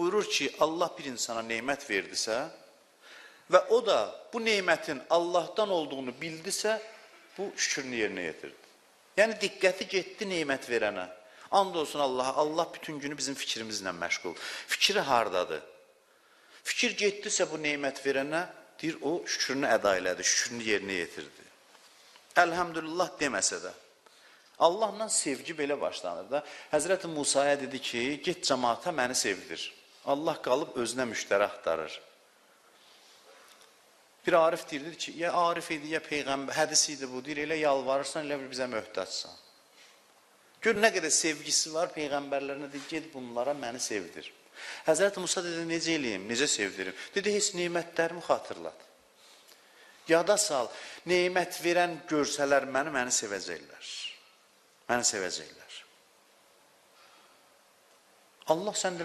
buyurur ki, Allah bir insana neymət verdisə və o da bu neymətin Allahdan olduğunu bildisə, bu şükürünü yerinə yetirdi. Yəni, diqqəti getdi neymət verənə. And olsun Allaha, Allah bütün günü bizim fikrimizlə məşğul. Fikri hardadır? Fikir getdisə bu neymət verənə, deyir, o şükürünü əda elədi, şükürünü yerinə yetirdi. Əlhəmdülillah deməsə də. Allahla sevgi belə başlanır da. Həzrəti Musaya dedi ki, get cəmaata məni sevdir. Allah qalıb özünə müştəri axtarır. Bir Arif deyirdi ki, ya Arif idi, ya Peyğəmbər, hədis idi bu, deyir, elə yalvarırsan, elə bizə möhtacsan. Gör, nə qədər sevgisi var Peyğəmbərlərinə, deyir, get bunlara məni sevdir. Həzrəti Musa dedi, necə eləyim, necə sevdirim? Dedi, heç neymətlərimi xatırlat. Yada sal, neymət verən görsələr məni sevəcəklər. Məni sevəcəklər. Allah səndə